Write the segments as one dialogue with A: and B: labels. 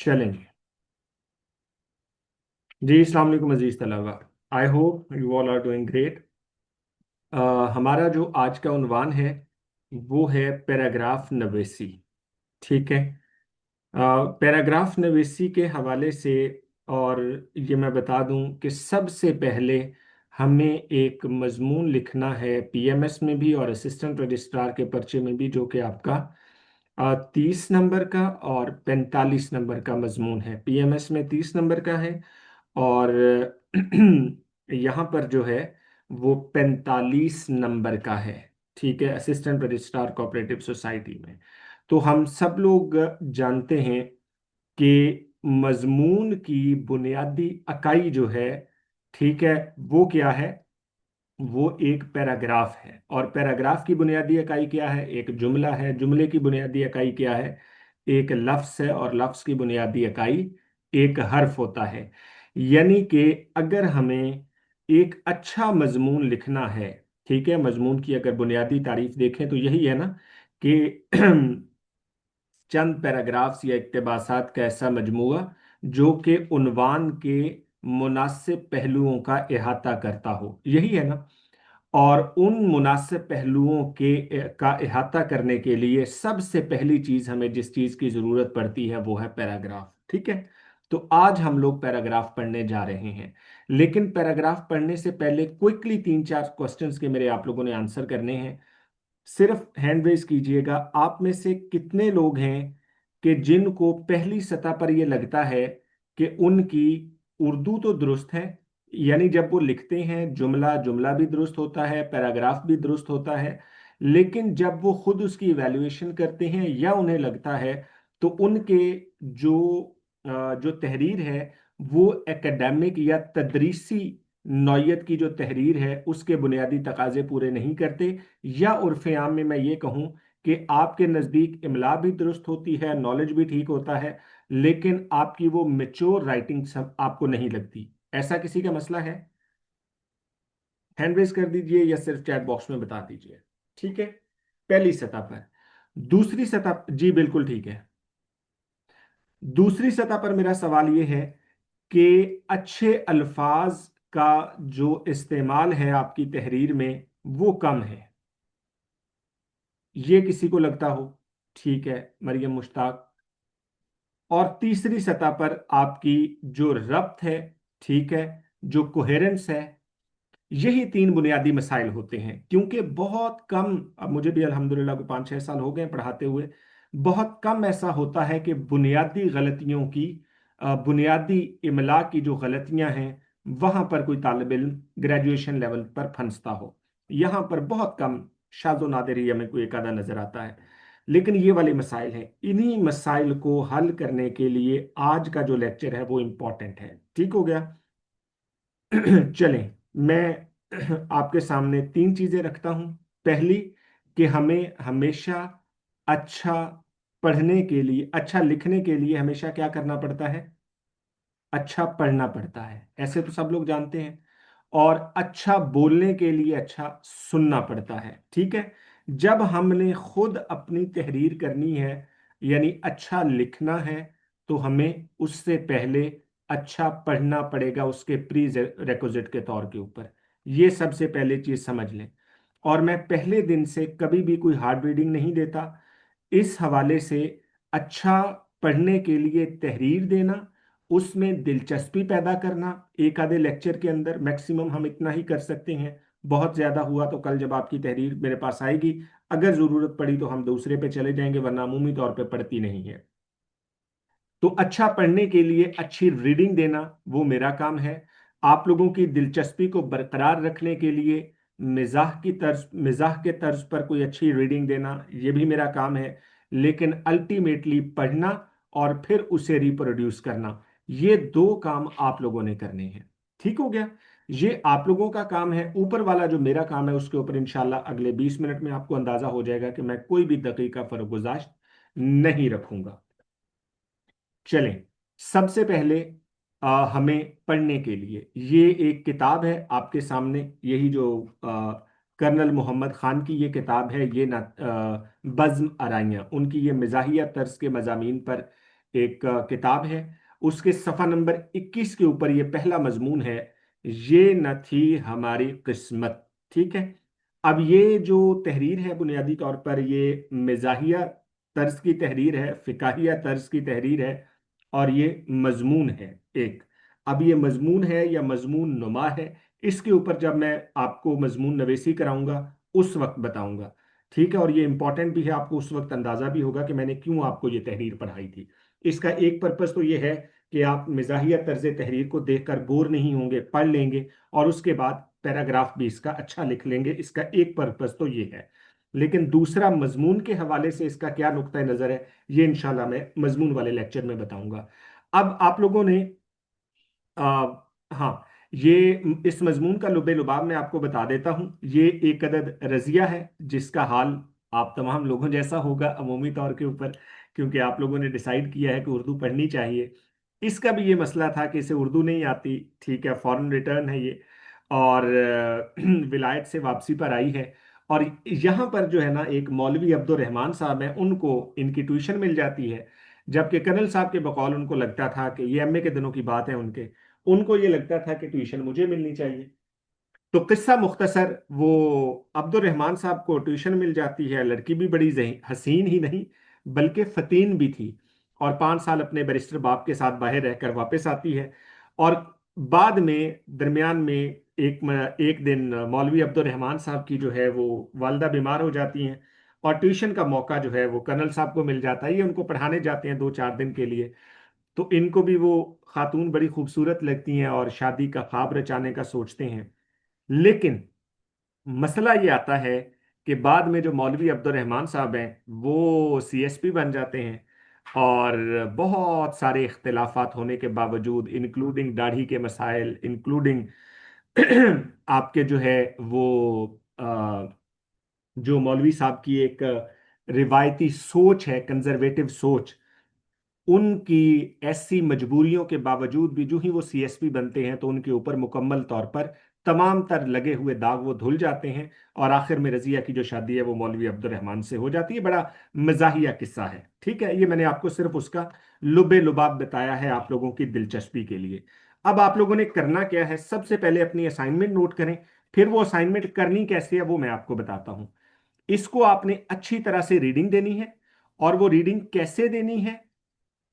A: चलें जी। अस्सलाम वालेकुम अजीज तलबा। I hope you all are doing great. हमारा जो आज का उन्वान है वो है पैराग्राफ नवेसी। ठीक है। पैराग्राफ नवेसी के हवाले से और ये मैं बता दूं कि सबसे पहले हमें एक मजमून लिखना है पीएमएस में भी और असिस्टेंट रजिस्ट्रार के पर्चे में भी, जो कि आपका 30 नंबर का और 45 नंबर का मजमून है। पीएमएस में 30 नंबर का है और यहाँ पर जो है वो 45 नंबर का है। ठीक है, असिस्टेंट रजिस्ट्रार कोऑपरेटिव सोसाइटी में। तो हम सब लोग जानते हैं कि मजमून की बुनियादी इकाई जो है, ठीक है, वो क्या है? वो एक पैराग्राफ है। और पैराग्राफ की बुनियादी इकाई क्या है? एक जुमला है। जुमले की बुनियादी इकाई क्या है? एक लफ्ज है। और लफ्ज की बुनियादी इकाई एक हर्फ होता है। यानी कि अगर हमें एक अच्छा मजमून लिखना है, ठीक है, मजमून की अगर बुनियादी तारीफ देखें तो यही है ना कि चंद पैराग्राफ्स या इक्तबासात का ऐसा मजमूआ जो कि उन्वान के मुनासिब पहलुओं का अहाता करता हो, यही है ना। और उन मुनासिब पहलुओं के का अहाता करने के लिए सबसे पहली चीज हमें जिस चीज की जरूरत पड़ती है वो है पैराग्राफ। ठीक है। तो आज हम लोग पैराग्राफ पढ़ने जा रहे हैं, लेकिन पैराग्राफ पढ़ने से पहले क्विकली तीन चार क्वेश्चंस के मेरे आप लोगों ने आंसर करने हैं। सिर्फ हैंड रेज कीजिएगा। आप में से कितने लोग हैं कि जिनको पहली सतह पर यह लगता है कि उनकी उर्दू तो दुरुस्त है, यानी जब वो लिखते हैं जुमला जुमला भी दुरुस्त होता है, पैराग्राफ भी दुरुस्त होता है, लेकिन जब वो खुद उसकी इवैल्यूएशन करते हैं या उन्हें लगता है तो उनके जो जो तहरीर है वो एकेडमिक या तदरीसी नौयत की जो तहरीर है उसके बुनियादी तकाजे पूरे नहीं करते, या उर्फ़ आम में मैं ये कहूँ कि आपके नज़दीक इमला भी दुरुस्त होती है, नॉलेज भी ठीक होता है, लेकिन आपकी वो मेच्योर राइटिंग सब आपको नहीं लगती। ऐसा किसी का मसला है? हैंड रेज कर दीजिए या सिर्फ चैट बॉक्स में बता दीजिए। ठीक है, पहली सतह पर। दूसरी सतह, जी बिल्कुल ठीक है। दूसरी सतह पर मेरा सवाल ये है कि अच्छे अल्फाज का जो इस्तेमाल है आपकी तहरीर में वो कम है, ये किसी को लगता हो? ठीक है, मरियम मुश्ताक। और तीसरी सतह पर आपकी जो रब्त है, ठीक है, जो कोहेरेंस है, यही तीन बुनियादी मसाइल होते हैं। क्योंकि बहुत कम, अब मुझे भी अल्हम्दुलिल्लाह को 5-6 साल हो गए पढ़ाते हुए, बहुत कम ऐसा होता है कि बुनियादी गलतियों की, बुनियादी इमला की जो गलतियां हैं वहां पर कोई तालिब इल्म ग्रेजुएशन लेवल पर फंसता हो। यहां पर बहुत कम, शाज़ो नादिर ही हमें कोई एक आधा नजर आता है। लेकिन ये वाले मसाइल हैं, इन्हीं मसाइल को हल करने के लिए आज का जो लेक्चर है वो इम्पोर्टेंट है। ठीक हो गया? चलें, मैं आपके सामने तीन चीजें रखता हूं। पहली, कि हमें हमेशा अच्छा पढ़ने के लिए, अच्छा लिखने के लिए हमेशा क्या करना पड़ता है? अच्छा पढ़ना पड़ता है, ऐसे तो सब लोग जानते हैं। और अच्छा बोलने के लिए अच्छा सुनना पड़ता है। ठीक है। जब हमने खुद अपनी तहरीर करनी है, यानी अच्छा लिखना है, तो हमें उससे पहले अच्छा पढ़ना पड़ेगा उसके प्री रेकोजिट के तौर के ऊपर। ये सबसे पहले चीज समझ लें। और मैं पहले दिन से कभी भी कोई हार्ड रीडिंग नहीं देता। इस हवाले से अच्छा पढ़ने के लिए तहरीर देना, उसमें दिलचस्पी पैदा करना, एक आधे लेक्चर के अंदर मैक्सिमम हम इतना ही कर सकते हैं। बहुत ज्यादा हुआ तो कल जब आपकी तहरीर मेरे पास आएगी, अगर जरूरत पड़ी तो हम दूसरे पे चले जाएंगे, वरना अमूमी तौर पे पढ़ती नहीं है। तो अच्छा पढ़ने के लिए अच्छी रीडिंग देना वो मेरा काम है। आप लोगों की दिलचस्पी को बरकरार रखने के लिए मिजाह के तर्ज पर कोई अच्छी रीडिंग देना ये भी मेरा काम है। लेकिन अल्टीमेटली पढ़ना और फिर उसे रिप्रोड्यूस करना, ये दो काम आप लोगों ने करने हैं। ठीक हो गया? ये आप लोगों का काम है। ऊपर वाला जो मेरा काम है उसके ऊपर इंशाल्लाह अगले 20 मिनट में आपको अंदाजा हो जाएगा कि मैं कोई भी दकीका फर्गुजाश्त नहीं रखूंगा। चलें, सबसे पहले हमें पढ़ने के लिए ये एक किताब है आपके सामने, यही जो कर्नल मोहम्मद खान की ये किताब है, ये ना बज़्म आराइयाँ, उनकी ये मिजाहिया तर्ज के मजामीन पर एक किताब है, उसके सफा नंबर 21 के ऊपर ये पहला मजमून है, ये न थी हमारी किस्मत। ठीक है। अब ये जो तहरीर है बुनियादी तौर पर ये मिजाहिया तर्ज की तहरीर है, फिकाहिया तर्ज की तहरीर है, और ये मजमून है एक। अब ये मजमून है या मजमून नुमा है, इसके ऊपर जब मैं आपको मजमून नवेसी कराऊंगा उस वक्त बताऊंगा। ठीक है। और ये इंपॉर्टेंट भी है, आपको उस वक्त अंदाजा भी होगा कि मैंने क्यों आपको ये तहरीर पढ़ाई थी। इसका एक पर्पस तो ये है कि आप मिजाहिया तर्ज तहरीर को देखकर बोर नहीं होंगे, पढ़ लेंगे और उसके बाद पैराग्राफ भी इसका अच्छा लिख लेंगे। इसका एक पर्पस तो ये है। लेकिन दूसरा मजमून के हवाले से इसका क्या नुक्ता नजर है, ये इंशाल्लाह मैं मजमून वाले लेक्चर में बताऊंगा। अब आप लोगों ने हाँ, ये इस मजमून का लुबे लुबाब मैं आपको बता देता हूँ। ये एक अदद रजिया है जिसका हाल आप तमाम लोगों जैसा होगा अमूमी तौर के ऊपर, क्योंकि आप लोगों ने डिसाइड किया है कि उर्दू पढ़नी चाहिए। इसका भी ये मसला था कि इसे उर्दू नहीं आती। ठीक है, फॉरेन रिटर्न है ये, और विलायत से वापसी पर आई है। और यहाँ पर जो है ना, एक मौलवी अब्दुल रहमान साहब हैं, उनको इनकी ट्यूशन मिल जाती है। जबकि कर्नल साहब के बकौल उनको लगता था कि ये एमए के दिनों की बात है, उनको ये लगता था कि ट्यूशन मुझे मिलनी चाहिए। तो किस्सा मुख्तसर, वो अब्दुल रहमान साहब को ट्यूशन मिल जाती है। लड़की भी बड़ी हसीन ही नहीं बल्कि फतीन भी थी, और 5 साल अपने बैरिस्टर बाप के साथ बाहर रहकर वापस आती है। और बाद में दरमियान में एक दिन मौलवी अब्दुल रहमान साहब की जो है वो वालदा बीमार हो जाती हैं, और ट्यूशन का मौका जो है वो कर्नल साहब को मिल जाता है। ये उनको पढ़ाने जाते हैं 2-4 दिन के लिए। तो इनको भी वो खातून बड़ी खूबसूरत लगती हैं और शादी का ख्वाब रचाने का सोचते हैं। लेकिन मसला ये आता है कि बाद में जो मौलवी अब्दुल रहमान साहब हैं वो सीएसपी बन जाते हैं, और बहुत सारे इख्तिलाफात होने के बावजूद, इंक्लूडिंग दाढ़ी के मसाइल, इंक्लूडिंग आपके जो है वो जो मौलवी साहब की एक रिवायती सोच है, कंजर्वेटिव सोच, उनकी ऐसी मजबूरियों के बावजूद भी जो ही वो सीएसपी बनते हैं तो उनके ऊपर मुकम्मल तौर पर तमाम तर लगे हुए दाग वो धुल जाते हैं, और आखिर में रजिया की जो शादी है वो मौलवी अब्दुल रहमान से हो जाती है। बड़ा मजाहिया किस्सा है। ठीक है, ये मैंने आपको सिर्फ उसका लुबे लुबाब बताया है आप लोगों की दिलचस्पी के लिए। अब आप लोगों ने करना क्या है, सबसे पहले अपनी असाइनमेंट नोट करें। फिर वो असाइनमेंट करनी कैसे है वो मैं आपको बताता हूं। इसको आपने अच्छी तरह से रीडिंग देनी है, और वो रीडिंग कैसे देनी है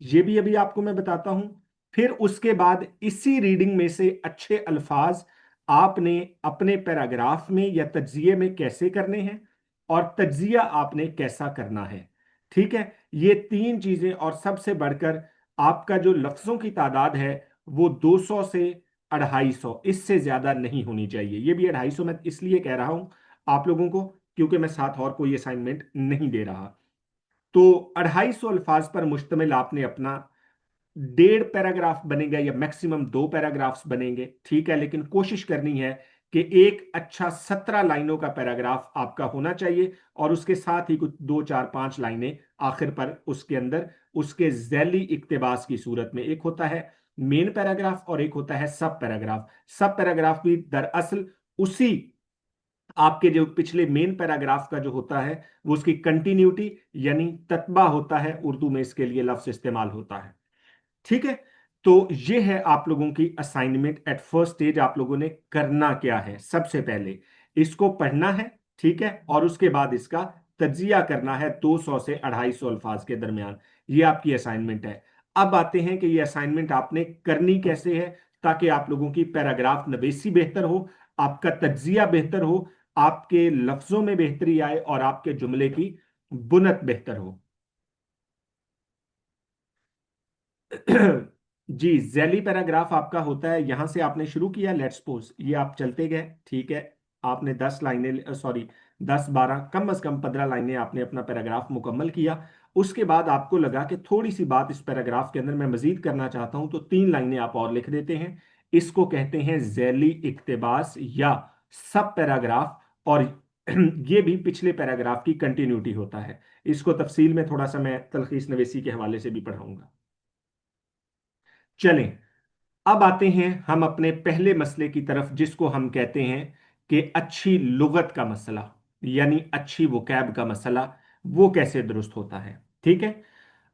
A: ये भी अभी आपको मैं बताता हूं। फिर उसके बाद इसी रीडिंग में से अच्छे अल्फाज आपने अपने पैराग्राफ में या तज्जिए में कैसे करने हैं, और तज्जिया आपने कैसा करना है। ठीक है, ये 3 चीजें, और सबसे बढ़कर आपका जो लफ्जों की तादाद है वो 200 से 250, इससे ज्यादा नहीं होनी चाहिए। ये भी 250 मैं इसलिए कह रहा हूं आप लोगों को क्योंकि मैं साथ और कोई असाइनमेंट नहीं दे रहा। तो 250 अल्फाज पर मुश्तमिल आपने अपना 1.5 पैराग्राफ बनेगा, या मैक्सिमम 2 पैराग्राफ्स बनेंगे। ठीक है, लेकिन कोशिश करनी है कि एक अच्छा 17 लाइनों का पैराग्राफ आपका होना चाहिए, और उसके साथ ही कुछ 2-4-5 लाइनें आखिर पर उसके अंदर उसके झैली इक्तिबास की सूरत में। एक होता है मेन पैराग्राफ और एक होता है सब पैराग्राफ। सब पैराग्राफ भी दरअसल उसी आपके जो पिछले मेन पैराग्राफ का जो होता है वो उसकी कंटिन्यूटी यानी ततबा होता है, उर्दू में इसके लिए लफ्ज इस्तेमाल होता है। ठीक है, तो ये है आप लोगों की असाइनमेंट। एट फर्स्ट स्टेज आप लोगों ने करना क्या है, सबसे पहले इसको पढ़ना है। ठीक है, और उसके बाद इसका तज्जिया करना है 200 से 250 अल्फाज के दरमियान। ये आपकी असाइनमेंट है। अब आते हैं कि ये असाइनमेंट आपने करनी कैसे है ताकि आप लोगों की पैराग्राफ नवेसी बेहतर हो, आपका तज्जिया बेहतर हो, आपके लफ्जों में बेहतरी आए, और आपके जुमले की बुनत बेहतर हो। जी, जैली पैराग्राफ आपका होता है, यहां से आपने शुरू किया, लेट्स सपोज ये आप चलते गए। ठीक है, आपने 10 लाइनें, सॉरी 10-12, कम से कम 15 लाइनें आपने अपना पैराग्राफ मुकम्मल किया। उसके बाद आपको लगा कि थोड़ी सी बात इस पैराग्राफ के अंदर मैं मजीद करना चाहता हूं, तो 3 लाइनें आप और लिख देते हैं। इसको कहते हैं जैली इक्तिबास या सब पैराग्राफ, और ये भी पिछले पैराग्राफ की कंटिन्यूटी होता है। इसको तफसील में थोड़ा सा मैं तलखीस नवेसी के हवाले से भी पढ़ाऊंगा। चलें, अब आते हैं हम अपने पहले मसले की तरफ, जिसको हम कहते हैं कि अच्छी लुगत का मसला, यानी अच्छी वोकैब का मसला, वो कैसे दुरुस्त होता है। ठीक है,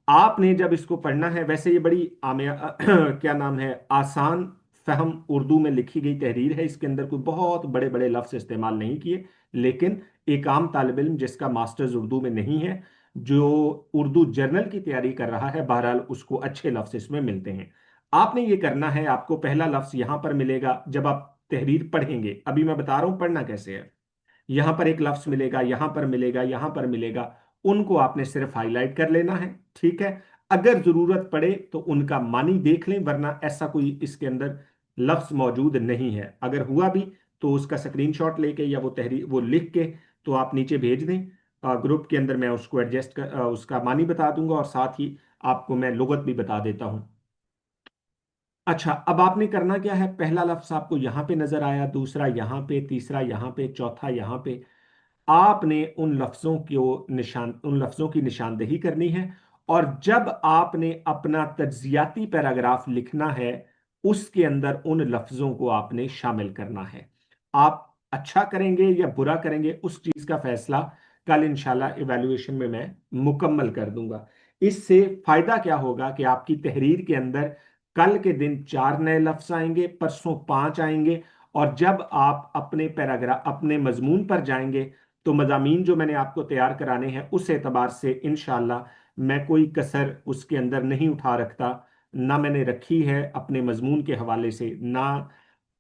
A: आपने जब इसको पढ़ना है, वैसे ये बड़ी क्या नाम है, आसान फहम उर्दू में लिखी गई तहरीर है, इसके अंदर कोई बहुत बड़े बड़े लफ्ज इस्तेमाल नहीं किए, लेकिन एक आम तालिब इल्म जिसका मास्टर्स उर्दू में नहीं है, जो उर्दू जर्नल की तैयारी कर रहा है, बहरहाल उसको अच्छे लफ्ज इसमें मिलते हैं। आपने ये करना है, आपको पहला लफ्ज यहां पर मिलेगा जब आप तहरीर पढ़ेंगे, अभी मैं बता रहा हूं पढ़ना कैसे है। यहां पर एक लफ्ज मिलेगा, यहां पर मिलेगा, यहां पर मिलेगा, उनको आपने सिर्फ हाईलाइट कर लेना है, ठीक है। अगर जरूरत पड़े तो उनका मानी देख लें, वरना ऐसा कोई इसके अंदर लफ्ज मौजूद नहीं है। अगर हुआ भी तो उसका स्क्रीनशॉट लेके या वो तहरीर वो लिख के तो आप नीचे भेज दें ग्रुप के अंदर, मैं उसको एडजस्ट कर उसका मानी बता दूंगा, और साथ ही आपको मैं लुगत भी बता देता हूं। अच्छा, अब आपने करना क्या है, पहला लफ्ज आपको यहां पे नजर आया, दूसरा यहां पे, तीसरा यहां पे, चौथा यहां पे। आपने उन लफ्जों की निशानदेही करनी है, और जब आपने अपना तज्जियाती पैराग्राफ लिखना है, उसके अंदर उन लफ्जों को आपने शामिल करना है। आप अच्छा करेंगे या बुरा करेंगे, उस चीज का फैसला कल इंशाल्लाह इवैल्यूएशन में मैं मुकम्मल कर दूंगा। इससे फायदा क्या होगा कि आपकी तहरीर के अंदर कल के दिन 4 नए लफ्ज आएंगे, परसों 5 आएंगे, और जब आप अपने पैराग्राफ अपने मजमून पर जाएंगे तो मजामीन जो मैंने आपको तैयार कराने हैं, उस एतबार से इंशाल्लाह मैं कोई कसर उसके अंदर नहीं उठा रखता, ना मैंने रखी है अपने मजमून के हवाले से, ना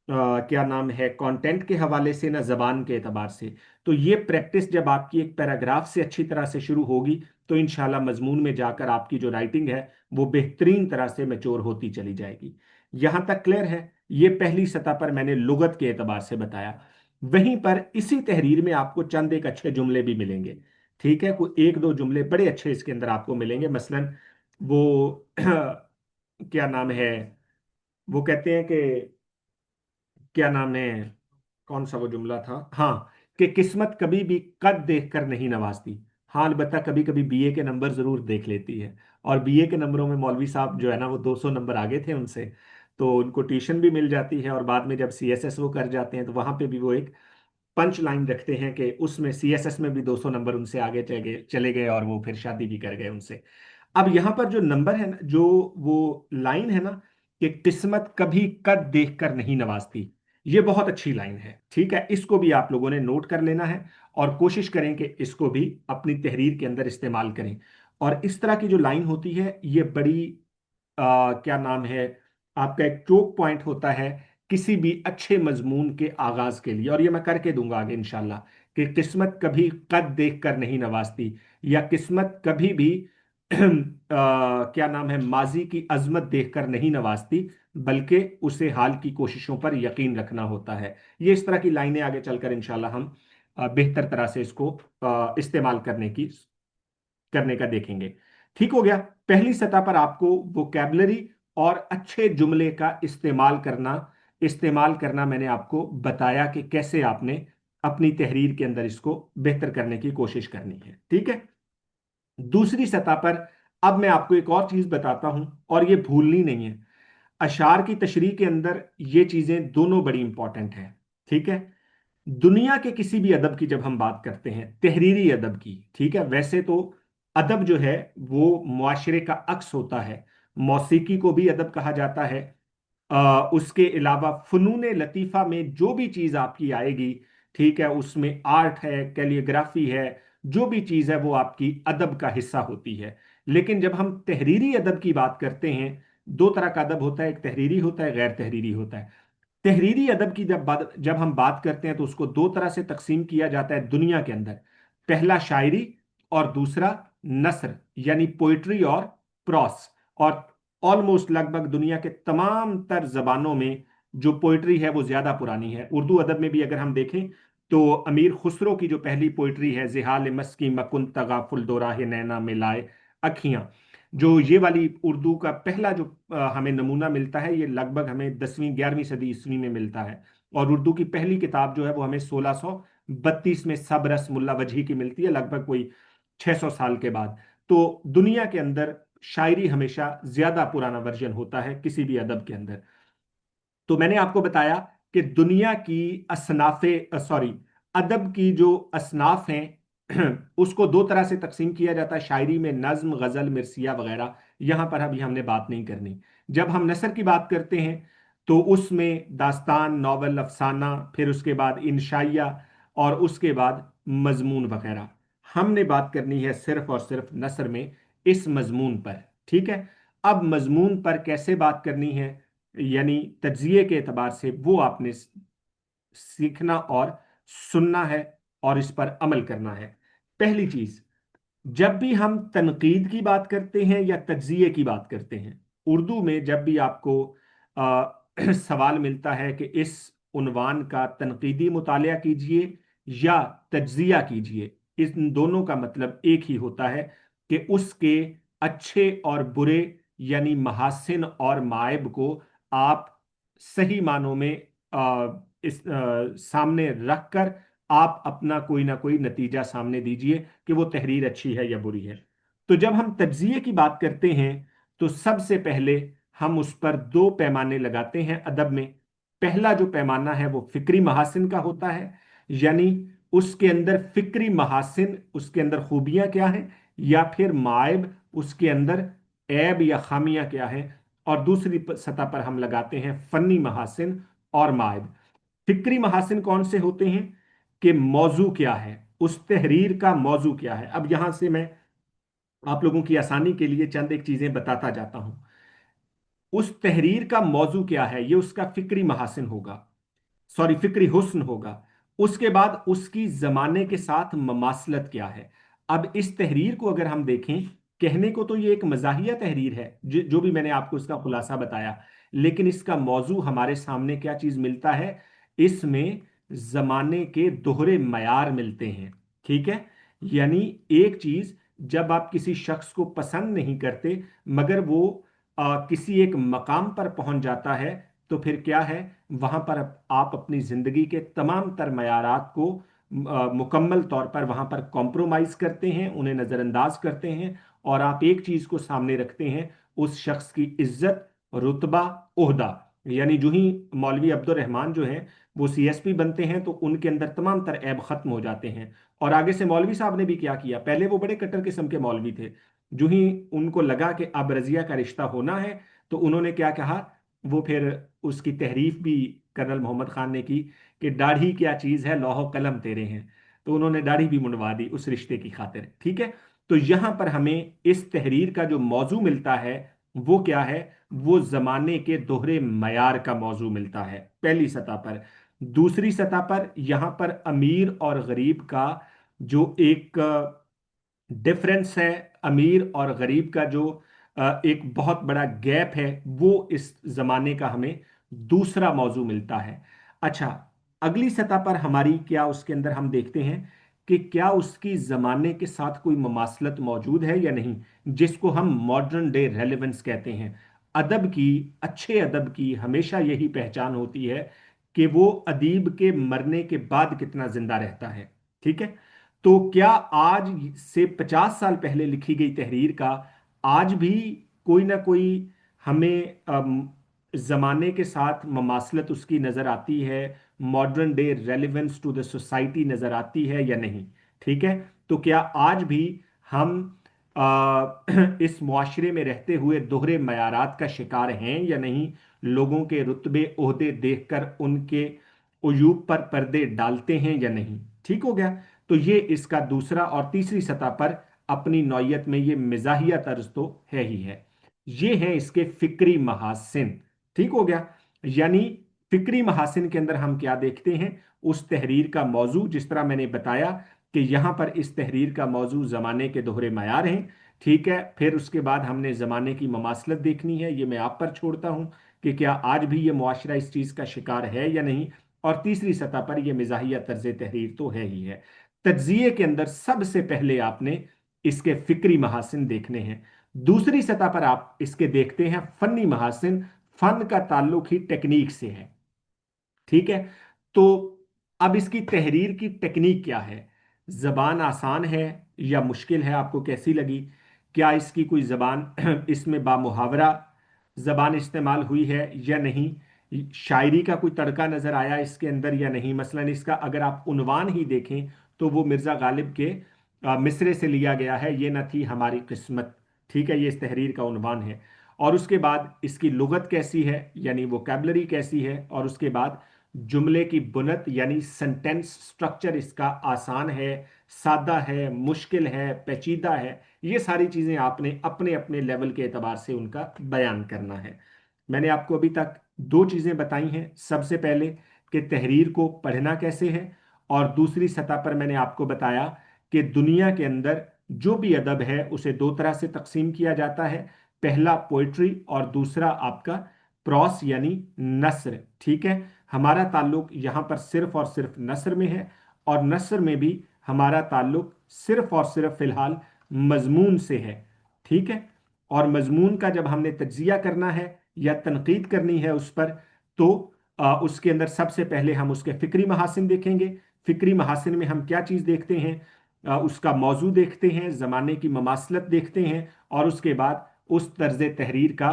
A: क्या नाम है कंटेंट के हवाले से, ना जबान के एतबार से। तो ये प्रैक्टिस जब आपकी एक पैराग्राफ से अच्छी तरह से शुरू होगी, तो इंशाल्लाह मजमून में जाकर आपकी जो राइटिंग है वो बेहतरीन तरह से मैच्योर होती चली जाएगी। यहां तक क्लियर है? ये पहली सतह पर मैंने लुगत के एतबार से बताया। वहीं पर इसी तहरीर में आपको चंद एक अच्छे जुमले भी मिलेंगे, ठीक है, कोई एक दो जुमले बड़े अच्छे इसके अंदर आपको मिलेंगे। मसलन वो क्या नाम है, वो कहते हैं कि क्या नाम है, कौन सा वो जुमला था, हाँ, कि किस्मत कभी भी कद देखकर नहीं नवाजती। हाँ, अलबत्ता कभी कभी बीए के नंबर जरूर देख लेती है, और बीए के नंबरों में मौलवी साहब जो है ना वो 200 नंबर आगे थे उनसे, तो उनको ट्यूशन भी मिल जाती है, और बाद में जब सीएसएस वो कर जाते हैं तो वहां पे भी वो एक पंच लाइन रखते हैं कि उसमें सीएसएस में भी 200 नंबर उनसे आगे चले गए, और वो फिर शादी भी कर गए उनसे। अब यहां पर जो नंबर है ना, जो वो लाइन है ना, कि किस्मत कभी कद देखकर नहीं नवाजती, ये बहुत अच्छी लाइन है, ठीक है, इसको भी आप लोगों ने नोट कर लेना है, और कोशिश करें कि इसको भी अपनी तहरीर के अंदर इस्तेमाल करें। और इस तरह की जो लाइन होती है ये बड़ी क्या नाम है, आपका एक चोक पॉइंट होता है किसी भी अच्छे मजमून के आगाज के लिए, और ये मैं करके दूंगा आगे इंशाल्लाह, कि किस्मत कभी कद देख कर नहीं नवाजती, या किस्मत कभी भी क्या नाम है, माजी की अजमत देखकर नहीं नवाजती, बल्कि उसे हाल की कोशिशों पर यकीन रखना होता है। ये इस तरह की लाइनें आगे चलकर इंशाल्लाह हम बेहतर तरह से इसको इस्तेमाल करने का देखेंगे। ठीक हो गया? पहली सतह पर आपको वोकैबलरी और अच्छे जुमले का इस्तेमाल करना मैंने आपको बताया कि कैसे आपने अपनी तहरीर के अंदर इसको बेहतर करने की कोशिश करनी है, ठीक है। दूसरी सतह पर अब मैं आपको एक और चीज बताता हूं, और ये भूलनी नहीं है। अशार की तशरीह के अंदर ये चीजें दोनों बड़ी इंपॉर्टेंट हैं, ठीक है। दुनिया के किसी भी अदब की जब हम बात करते हैं, तहरीरी अदब की, ठीक है, वैसे तो अदब जो है वो मुआशरे का अक्स होता है, मौसीकी को भी अदब कहा जाता है। उसके अलावा फनून लतीफ़ा में जो भी चीज़ आपकी आएगी, ठीक है, उसमें आर्ट है, कैलियोग्राफी है, जो भी चीज़ है वो आपकी अदब का हिस्सा होती है। लेकिन जब हम तहरीरी अदब की बात करते हैं, दो तरह का अदब होता है, एक तहरीरी होता है, गैर तहरीरी होता है। तहरीरी अदब की जब हम बात करते हैं तो उसको दो तरह से तकसीम किया जाता है दुनिया के अंदर। पहला शायरी, और दूसरा नस्र, यानी पोइट्री और प्रॉस। और ऑलमोस्ट लगभग दुनिया के तमाम तर जबानों में जो पोइट्री है वो ज्यादा पुरानी है। उर्दू अदब में भी अगर हम देखें तो अमीर खुसरो की जो पहली पोइट्री है, जिहाल मस्की मकुन तगाफुल दोराहे नैना मिलाए अखियां, जो ये वाली उर्दू का पहला जो हमें नमूना मिलता है, ये लगभग हमें 10वीं 11वीं सदी ईस्वी में मिलता है। और उर्दू की पहली किताब जो है वो हमें 1632 में सबरस मुल्ला वजही की मिलती है, लगभग कोई 600 साल के बाद। तो दुनिया के अंदर शायरी हमेशा ज्यादा पुराना वर्जन होता है किसी भी अदब के अंदर। तो मैंने आपको बताया कि दुनिया की असनाफे सॉरी अदब की जो असनाफ हैं, उसको दो तरह से तकसीम किया जाता है शायरी में, नज्म, गजल, मिर्सिया वगैरह। यहां पर अभी हमने बात नहीं करनी। जब हम नसर की बात करते हैं तो उसमें दास्तान, नॉवल, अफसाना, फिर उसके बाद इंशाइया, और उसके बाद मजमून वगैरह। हमने बात करनी है सिर्फ और सिर्फ नसर में इस मजमून पर। ठीक है। अब मजमून पर कैसे बात करनी है, यानी तज्जिए के एतबार से, वो आपने सीखना और सुनना है और इस पर अमल करना है। पहली चीज, जब भी हम तनकीद की बात करते हैं या तज्जिए की बात करते हैं, उर्दू में जब भी आपको सवाल मिलता है कि इस उन्वान का तनकीदी मुतालिया कीजिए या तज्जिया कीजिए, इन दोनों का मतलब एक ही होता है कि उसके अच्छे और बुरे, यानी महासिन और मायब को आप सही मानों में सामने रखकर आप अपना कोई ना कोई नतीजा सामने दीजिए कि वो तहरीर अच्छी है या बुरी है। तो जब हम तज्जिए की बात करते हैं तो सबसे पहले हम उस पर दो पैमाने लगाते हैं अदब में। पहला जो पैमाना है वो फिक्री महासिन का होता है, यानी उसके अंदर फिक्री महासिन, उसके अंदर खूबियां क्या हैं, या फिर मायब, उसके अंदर ऐब या खामियां क्या हैं। और दूसरी सतह पर हम लगाते हैं फन्नी महासिन और मायब। फिक्री महासिन कौन से होते हैं कि मौजू क्या है, उस तहरीर का मौजू क्या है। अब यहां से मैं आप लोगों की आसानी के लिए चंद एक चीजें बताता जाता हूं। उस तहरीर का मौजू क्या है, ये उसका फिक्री महासिन होगा, सॉरी फिक्री हुस्न होगा। उसके बाद उसकी जमाने के साथ ममासलत क्या है। अब इस तहरीर को अगर हम देखें, कहने को तो ये एक मजाहिया तहरीर है, जो भी मैंने आपको इसका खुलासा बताया, लेकिन इसका मौजू हमारे सामने क्या चीज मिलता है, इसमें जमाने के दोहरे मयार मिलते हैं। ठीक है। यानी एक चीज, जब आप किसी शख्स को पसंद नहीं करते मगर वो किसी एक मकाम पर पहुंच जाता है, तो फिर क्या है, वहां पर आप अपनी जिंदगी के तमाम तर मयारात को मुकम्मल तौर पर वहां पर कॉम्प्रोमाइज करते हैं, उन्हें नजरअंदाज करते हैं, और आप एक चीज को सामने रखते हैं, उस शख्स की इज्जत, रुतबा, ओहदा। यानी जो ही मौलवी अब्दुल रहमान जो हैं वो सीएसपी बनते हैं तो उनके अंदर तमाम तर ऐब खत्म हो जाते हैं। और आगे से मौलवी साहब ने भी क्या किया, पहले वो बड़े कट्टर किस्म के मौलवी थे, जो ही उनको लगा कि अब रजिया का रिश्ता होना है तो उन्होंने क्या कहा, वो फिर उसकी तहरीफ भी कर्नल मोहम्मद खान ने की कि दाढ़ी क्या चीज है, लौह कलम तेरे हैं। तो उन्होंने दाढ़ी भी मुंडवा दी उस रिश्ते की खातिर। ठीक है। तो यहां पर हमें इस तहरीर का जो मौजू मिलता है वो क्या है, वो जमाने के दोहरे मयार का मौजू मिलता है पहली सतह पर। दूसरी सतह पर यहां पर अमीर और गरीब का जो एक डिफरेंस है, अमीर और गरीब का जो एक बहुत बड़ा गैप है, वो इस जमाने का हमें दूसरा मौजू मिलता है। अच्छा, अगली सतह पर हमारी क्या उसके अंदर हम देखते हैं कि क्या उसकी जमाने के साथ कोई ममासलत मौजूद है या नहीं, जिसको हम मॉडर्न डे रेलेवेंस कहते हैं। अदब की, अच्छे अदब की हमेशा यही पहचान होती है कि वो अदीब के मरने के बाद कितना जिंदा रहता है। ठीक है। तो क्या आज से 50 साल पहले लिखी गई तहरीर का आज भी कोई ना कोई हमें जमाने के साथ ममासलत उसकी नजर आती है, modern day relevance to the society नजर आती है या नहीं। ठीक है। तो क्या आज भी हम इस मुआशरे में रहते हुए दोहरे मयारात का शिकार हैं या नहीं, लोगों के रुतबे ओहदे देखकर उनके उयूब पर पर्दे डालते हैं या नहीं। ठीक हो गया। तो ये इसका दूसरा, और तीसरी सतह पर अपनी नौयत में ये मिजाहिया तर्ज तो है ही है। ये है इसके फिक्री महासिन। ठीक हो गया। यानी फिक्री महासिन के अंदर हम क्या देखते हैं, उस तहरीर का मौजू, जिस तरह मैंने बताया कि यहां पर इस तहरीर का मौजू जमाने के दोहरे मयार हैं। ठीक है। फिर उसके बाद हमने जमाने की ममासलत देखनी है, ये मैं आप पर छोड़ता हूं कि क्या आज भी ये मुआशरा इस चीज का शिकार है या नहीं। और तीसरी सतह पर यह मिजाहिया तर्ज तहरीर तो है ही है। तज्जिए के अंदर सबसे पहले आपने इसके फिक्री महासिन देखने हैं। दूसरी सतह पर आप इसके देखते हैं फन्नी महासिन। फन का ताल्लुक ही टेक्निक से है। ठीक है। तो अब इसकी तहरीर की टेक्निक क्या है, जबान आसान है या मुश्किल है, आपको कैसी लगी। क्या इसकी कोई जबान इसमें बामुहावरा जबान इस्तेमाल हुई है या नहीं, शायरी का कोई तड़का नजर आया इसके अंदर या नहीं। मसलन इसका अगर आप उन्वान ही देखें तो वो मिर्जा गालिब के मिसरे से लिया गया है, ये न थी हमारी किस्मत। ठीक है, ये इस तहरीर का उन्वान है। और उसके बाद इसकी लुगत कैसी है, यानी वोकैबलरी कैसी है, और उसके बाद जुमले की बुनत यानी सेंटेंस स्ट्रक्चर इसका आसान है, सादा है, मुश्किल है, पेचीदा है, ये सारी चीजें आपने अपने अपने लेवल के एतबार से उनका बयान करना है। मैंने आपको अभी तक दो चीजें बताई हैं। सबसे पहले कि तहरीर को पढ़ना कैसे है, और दूसरी सतह पर मैंने आपको बताया कि दुनिया के अंदर जो भी अदब है उसे दो तरह से तकसीम किया जाता है। पहला पोइट्री और दूसरा आपका प्रॉस यानी नस्र। ठीक है, हमारा ताल्लुक यहाँ पर सिर्फ और सिर्फ नस्र में है, और नस्र में भी हमारा ताल्लुक सिर्फ और सिर्फ फिलहाल मजमून से है। ठीक है, और मजमून का जब हमने तज्जिया करना है या तनकीद करनी है उस पर, तो उसके अंदर सबसे पहले हम उसके फिक्री महासिन देखेंगे। फिक्री महासिन में हम क्या चीज़ देखते हैं, उसका मौजू देखते हैं, ज़माने की ममासलत देखते हैं, और उसके बाद उस तर्ज तहरीर का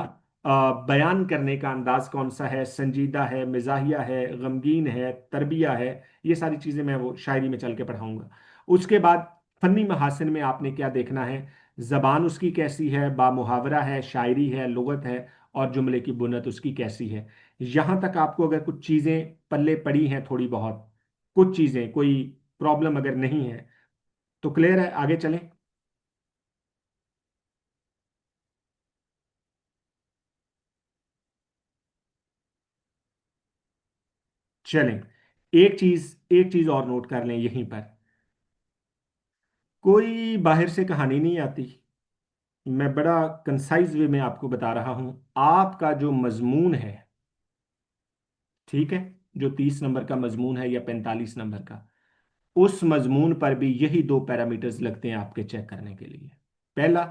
A: बयान करने का अंदाज कौन सा है, संजीदा है, मिजाहिया है, गमगीन है, तरबिया है, ये सारी चीज़ें मैं वो शायरी में चल के पढ़ाऊंगा। उसके बाद फनी महासिन में आपने क्या देखना है, जबान उसकी कैसी है, बामुहावरा है, शायरी है, लुगत है, और जुमले की बुनत उसकी कैसी है। यहां तक आपको अगर कुछ चीजें पल्ले पड़ी हैं, थोड़ी बहुत कुछ चीजें, कोई प्रॉब्लम अगर नहीं है, तो क्लियर है, आगे चलें। चलें, एक चीज और नोट कर लें यहीं पर। कोई बाहर से कहानी नहीं आती। मैं बड़ा कंसाइज वे में आपको बता रहा हूं। आपका जो मजमून है, ठीक है, जो 30 नंबर का मजमून है या 45 नंबर का, उस मजमून पर भी यही दो पैरामीटर्स लगते हैं आपके चेक करने के लिए। पहला,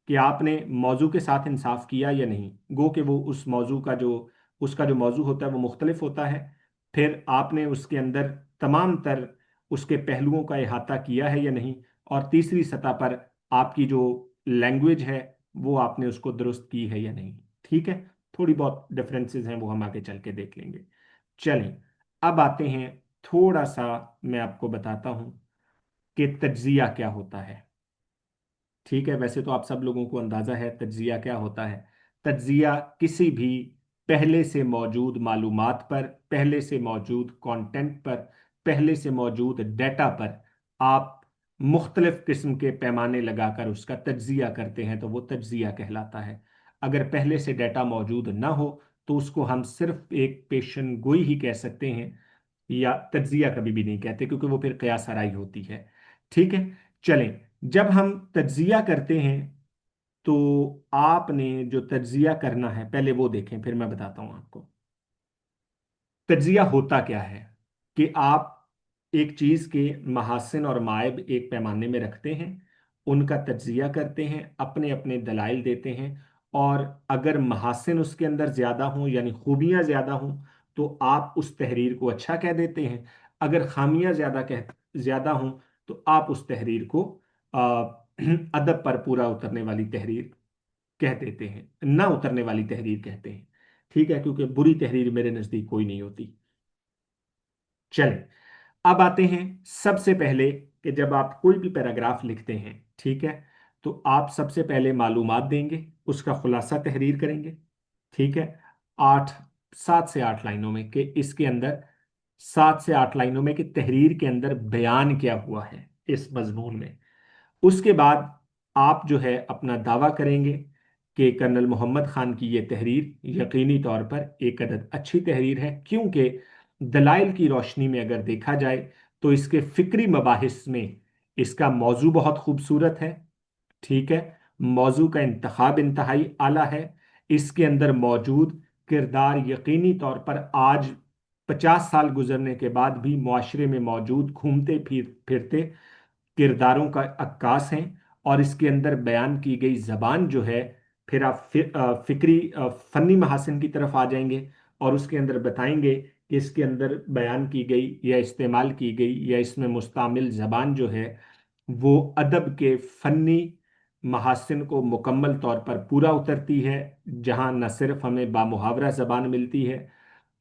A: कि आपने मौजू के साथ इंसाफ किया या नहीं, गो कि वो उस मौजू का जो उसका जो मौजू होता है वो मुख्तलिफ होता है। फिर आपने उसके अंदर तमाम तर उसके पहलुओं का अहाता किया है या नहीं। और तीसरी सतह पर आपकी जो लैंग्वेज है वो आपने उसको दुरुस्त की है या नहीं। ठीक है, थोड़ी बहुत डिफरेंसेस हैं, वो हम आगे चल के देख लेंगे। चलें, अब आते हैं, थोड़ा सा मैं आपको बताता हूं कि तज्जिया क्या होता है। ठीक है, वैसे तो आप सब लोगों को अंदाजा है तज्जिया क्या होता है। तज्जिया किसी भी पहले से मौजूद मालूमात पर, पहले से मौजूद कंटेंट पर, पहले से मौजूद डेटा पर आप मुख्तलिफ किस्म के पैमाने लगाकर उसका तज्जिया करते हैं, तो वो तज्जिया कहलाता है। अगर पहले से डेटा मौजूद ना हो तो उसको हम सिर्फ एक पेशन गोई ही कह सकते हैं, या तज्जिया कभी भी नहीं कहते, क्योंकि वो फिर कयास आराई होती है। ठीक है, चलें, जब हम तज्जिया करते हैं तो आपने जो तज्जिया करना है पहले वो देखें, फिर मैं बताता हूं आपको तज्जिया होता क्या है। कि आप एक चीज के महासिन और मायब एक पैमाने में रखते हैं, उनका तज्जिया करते हैं, अपने अपने दलाइल देते हैं, और अगर महासिन उसके अंदर ज्यादा हों यानी खूबियां ज्यादा हों तो आप उस तहरीर को अच्छा कह देते हैं। अगर खामियां ज्यादा हों तो आप उस तहरीर को अदब पर पूरा उतरने वाली तहरीर कह देते हैं, ना उतरने वाली तहरीर कहते हैं। ठीक है, क्योंकि बुरी तहरीर मेरे नजदीक कोई नहीं होती। चलें, अब आते हैं सबसे पहले कि जब आप कोई भी पैराग्राफ लिखते हैं, ठीक है, तो आप सबसे पहले मालूमात देंगे, उसका खुलासा तहरीर करेंगे। ठीक है, आठ 7 से 8 लाइनों में, कि इसके अंदर 7 से 8 लाइनों में कि तहरीर के अंदर बयान क्या हुआ है इस मजमून में। उसके बाद आप जो है अपना दावा करेंगे कि कर्नल मोहम्मद खान की ये तहरीर यकीनी तौर पर एक अदद अच्छी तहरीर है, क्योंकि दलाइल की रोशनी में अगर देखा जाए तो इसके फिक्री मबाहिस में इसका मौजू बहुत खूबसूरत है। ठीक है, मौजू का इंतखाब इंतहाई आला है। इसके अंदर मौजूद किरदार यकीनी तौर पर आज 50 साल गुजरने के बाद भी मुआशरे में मौजूद घूमते फिरते किरदारों का अक्कास हैं। और इसके अंदर बयान की गई जबान जो है, फिर आप फिक्री फनी महासिन की तरफ आ जाएंगे, और उसके अंदर बताएंगे कि इसके अंदर बयान की गई या इस्तेमाल की गई या इसमें मुस्तामिल जबान जो है वो अदब के फनी महासिन को मुकम्मल तौर पर पूरा उतरती है। जहाँ न सिर्फ हमें बामुहावरा जबान मिलती है,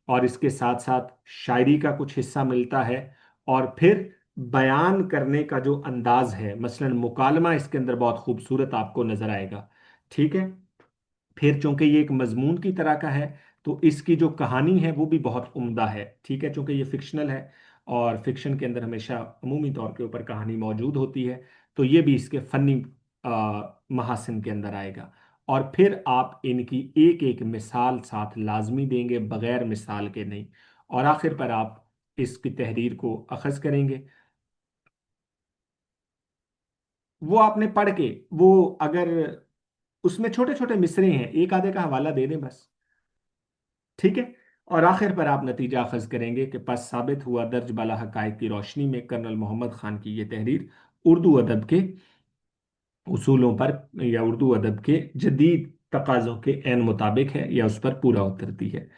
A: और इसके साथ साथ शायरी का कुछ हिस्सा मिलता है, और फिर बयान करने का जो अंदाज है, मसलन मुकालमा इसके अंदर बहुत खूबसूरत आपको नजर आएगा। ठीक है। फिर चूंकि ये एक मजमून की तरह का है, तो इसकी जो कहानी है वो भी बहुत उम्दा है। ठीक है, चूंकि ये फिक्शनल है, और फिक्शन के अंदर हमेशा अमूमी तौर के ऊपर कहानी मौजूद होती है, तो ये भी इसके फनी महासिन के अंदर आएगा। और फिर आप इनकी एक एक मिसाल साथ लाजमी देंगे, बगैर मिसाल के नहीं। और आखिर पर आप इसकी तहरीर को अखज़ करेंगे। वो आपने पढ़ के, वो अगर उसमें छोटे छोटे मिसरे हैं, एक आधे का हवाला दे दें बस। ठीक है। और आखिर पर आप नतीजा अखज़ करेंगे कि पस साबित हुआ दर्ज बाला हक़ाइक़ की रोशनी में कर्नल मोहम्मद खान की ये तहरीर उर्दू अदब के उसूलों पर या उर्दू अदब के जदीद तकाज़ों के एन मुताबिक है, या उस पर पूरा उतरती है।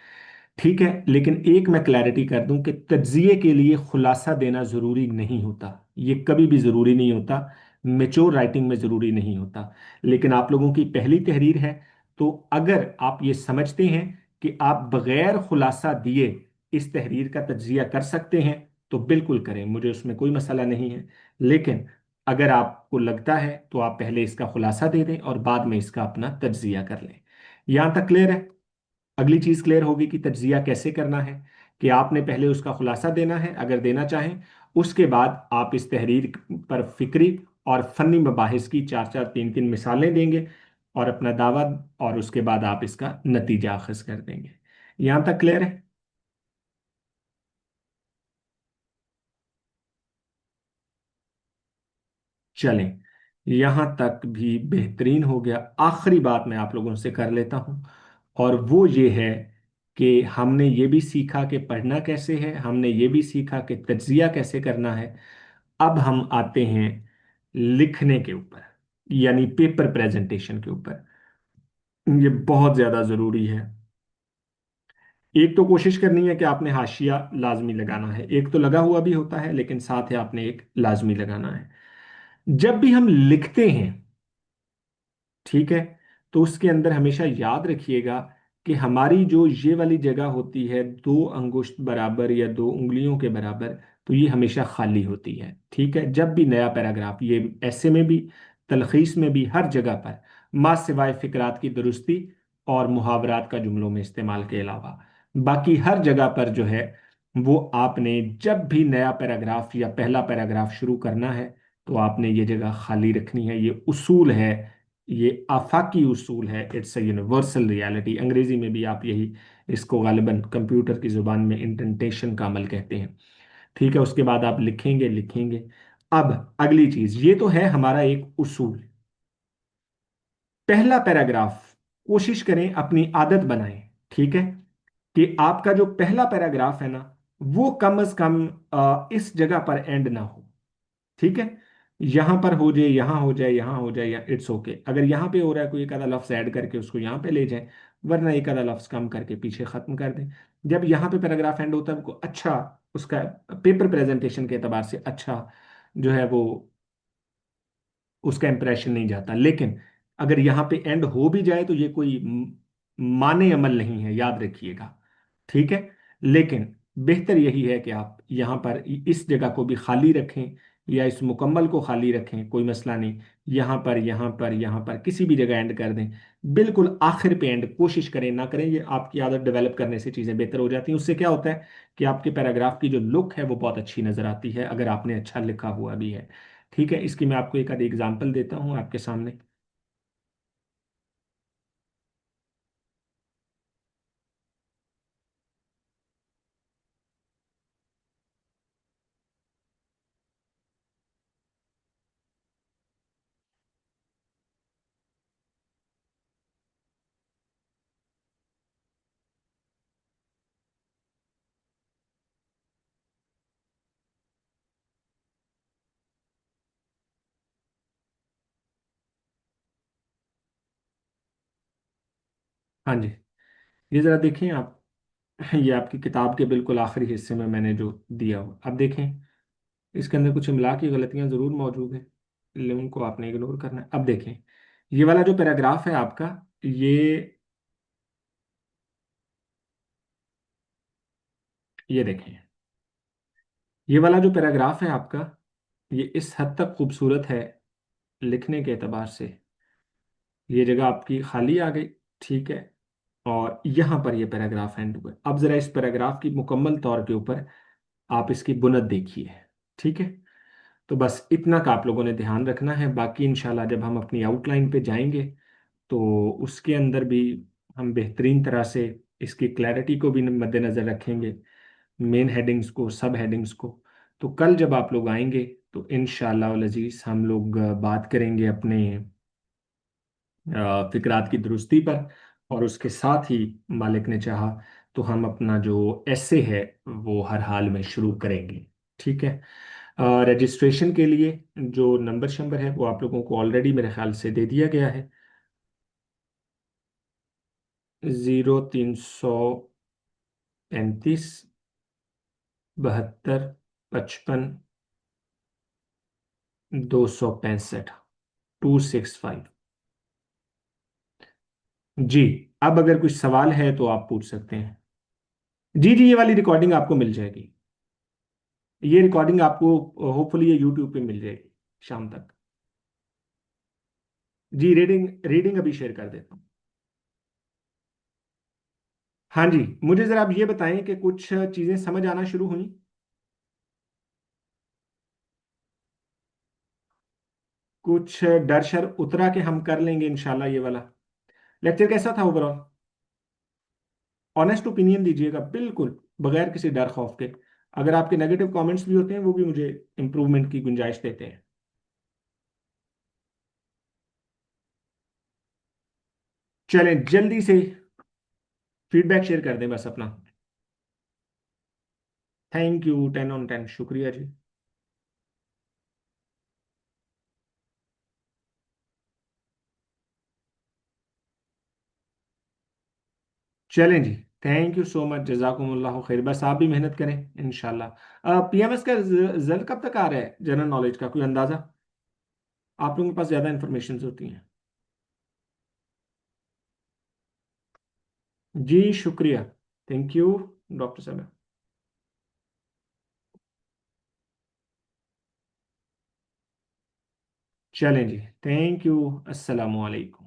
A: ठीक है, लेकिन एक मैं क्लैरिटी कर दूं कि तज्जिए के लिए खुलासा देना ज़रूरी नहीं होता। ये कभी भी ज़रूरी नहीं होता। मेच्योर राइटिंग में ज़रूरी नहीं होता। लेकिन आप लोगों की पहली तहरीर है, तो अगर आप ये समझते हैं कि आप बगैर खुलासा दिए इस तहरीर का तज्जिया कर सकते हैं, तो बिल्कुल करें, मुझे उसमें कोई मसला नहीं है। लेकिन अगर आपको लगता है, तो आप पहले इसका खुलासा दे दें और बाद में इसका अपना तज्जिया कर लें। यहां तक क्लियर है? अगली चीज क्लियर होगी कि तज्जिया कैसे करना है, कि आपने पहले उसका खुलासा देना है अगर देना चाहें। उसके बाद आप इस तहरीर पर फिक्री और फनी मबाहिस की चार चार तीन तीन मिसालें देंगे, और अपना दावा, और उसके बाद आप इसका नतीजा अखज़ कर देंगे। यहां तक क्लियर है? चलें, यहां तक भी बेहतरीन हो गया। आखिरी बात मैं आप लोगों से कर लेता हूं, और वो ये है कि हमने ये भी सीखा कि पढ़ना कैसे है, हमने ये भी सीखा कि तज्जिया कैसे करना है। अब हम आते हैं लिखने के ऊपर, यानी पेपर प्रेजेंटेशन के ऊपर। ये बहुत ज्यादा जरूरी है। एक तो कोशिश करनी है कि आपने हाशिया लाजमी लगाना है, एक तो लगा हुआ भी होता है, लेकिन साथ है आपने एक लाजमी लगाना है। जब भी हम लिखते हैं, ठीक है, तो उसके अंदर हमेशा याद रखिएगा कि हमारी जो ये वाली जगह होती है, 2 अंगुष्ठ बराबर या 2 उंगलियों के बराबर, तो ये हमेशा खाली होती है। ठीक है, जब भी नया पैराग्राफ, ये ऐसे में भी, तलखीस में भी, हर जगह पर, मा सिवाय फिक्रात की दुरुस्ती और मुहावरात का जुमलों में इस्तेमाल के अलावा, बाकी हर जगह पर जो है, वो आपने जब भी नया पैराग्राफ या पहला पैराग्राफ शुरू करना है, तो आपने ये जगह खाली रखनी है। ये उसूल है, ये आफाकी उसूल है, इट्स अ यूनिवर्सल रियलिटी। अंग्रेजी में भी आप यही, इसको गालिबन कंप्यूटर की जुबान में इंडेंटेशन का अमल कहते हैं। ठीक है, उसके बाद आप लिखेंगे लिखेंगे। अब अगली चीज, ये तो है हमारा एक उसूल। पहला पैराग्राफ कोशिश करें, अपनी आदत बनाएं, ठीक है, कि आपका जो पहला पैराग्राफ है ना, वो कम से कम इस जगह पर एंड ना हो। ठीक है, यहां पर हो जाए, यहां हो जाए, यहां हो जाए, या इट्स ओके। अगर यहां पे हो रहा है, कोई एक आधा लफ्ज ऐड करके उसको यहां पे ले जाएं, वरना एक आधा लफ्ज कम करके पीछे खत्म कर दें। जब यहां पे पैराग्राफ एंड होता है, वो अच्छा, उसका पेपर प्रेजेंटेशन के एतबार से अच्छा जो है वो, उसका इंप्रेशन नहीं जाता। लेकिन अगर यहाँ पे एंड हो भी जाए, तो ये कोई माने अमल नहीं है, याद रखिएगा। ठीक है, लेकिन बेहतर यही है कि आप यहाँ पर इस जगह को भी खाली रखें, या इस मुकम्मल को खाली रखें, कोई मसला नहीं। यहाँ पर, यहाँ पर, यहाँ पर किसी भी जगह एंड कर दें। बिल्कुल आखिर पे एंड कोशिश करें ना करें, ये आपकी आदत डेवलप करने से चीज़ें बेहतर हो जाती हैं। उससे क्या होता है कि आपके पैराग्राफ की जो लुक है वो बहुत अच्छी नज़र आती है, अगर आपने अच्छा लिखा हुआ भी है। ठीक है, इसकी मैं आपको एक आधी एग्जांपल देता हूं आपके सामने। हाँ जी, ये जरा देखें आप। ये आपकी किताब के बिल्कुल आखिरी हिस्से में मैंने जो दिया हो, अब देखें। इसके अंदर कुछ इमला की गलतियां जरूर मौजूद हैं, लेकिन उनको आपने इग्नोर करना है। अब देखें, ये वाला जो पैराग्राफ है आपका, ये ये देखें, ये वाला जो पैराग्राफ है आपका, ये इस हद तक खूबसूरत है लिखने के एतबार से। ये जगह आपकी खाली आ गई, ठीक है। और यहाँ पर ये पैराग्राफ एंड हुआ। अब जरा इस पैराग्राफ की मुकम्मल तौर के ऊपर आप इसकी बुनत देखिए, ठीक है। तो बस इतना का आप लोगों ने ध्यान रखना है। बाकी इंशाल्लाह जब हम अपनी आउटलाइन पे जाएंगे तो उसके अंदर भी हम बेहतरीन तरह से इसकी क्लैरिटी को भी मद्देनज़र रखेंगे, मेन हेडिंग्स को, सब हेडिंग्स को। तो कल जब आप लोग आएंगे तो इंशाल्लाह अल अजीज हम लोग बात करेंगे अपने फिक्रात की दुरुस्ती पर। और उसके साथ ही मालिक ने चाहा तो हम अपना जो ऐसे है वो हर हाल में शुरू करेंगे, ठीक है। रजिस्ट्रेशन के लिए जो नंबर शंबर है वो आप लोगों को ऑलरेडी मेरे ख्याल से दे दिया गया है। 0335 55 265 जी। अब अगर कुछ सवाल है तो आप पूछ सकते हैं। जी जी, ये वाली रिकॉर्डिंग आपको मिल जाएगी। ये रिकॉर्डिंग आपको होपफुली ये यूट्यूब पे मिल जाएगी शाम तक। जी, रीडिंग रीडिंग अभी शेयर कर देता हूँ। हाँ जी, मुझे जरा आप ये बताएं कि कुछ चीजें समझ आना शुरू हुई। कुछ डर शर उतरा के हम कर लेंगे इंशाल्लाह। ये वाला लेक्चर कैसा था ओवरऑल? ऑनेस्ट ओपिनियन दीजिएगा बिल्कुल, बगैर किसी डर खौफ के। अगर आपके नेगेटिव कमेंट्स भी होते हैं वो भी मुझे इंप्रूवमेंट की गुंजाइश देते हैं। चलें जल्दी से फीडबैक शेयर कर दें बस अपना। थैंक यू, 10 on 10, शुक्रिया जी। चलें जी, थैंक यू सो मच, जजाकुमुल्लाह खैर। बस आप भी मेहनत करें इंशाल्लाह। पीएमएस का रिजल्ट कब तक आ रहा है? जनरल नॉलेज का कोई अंदाजा? आप लोगों के पास ज़्यादा इंफॉर्मेशन होती हैं। जी शुक्रिया, थैंक यू डॉक्टर साहब। चलें जी, थैंक यू, अस्सलामु अलैकुम।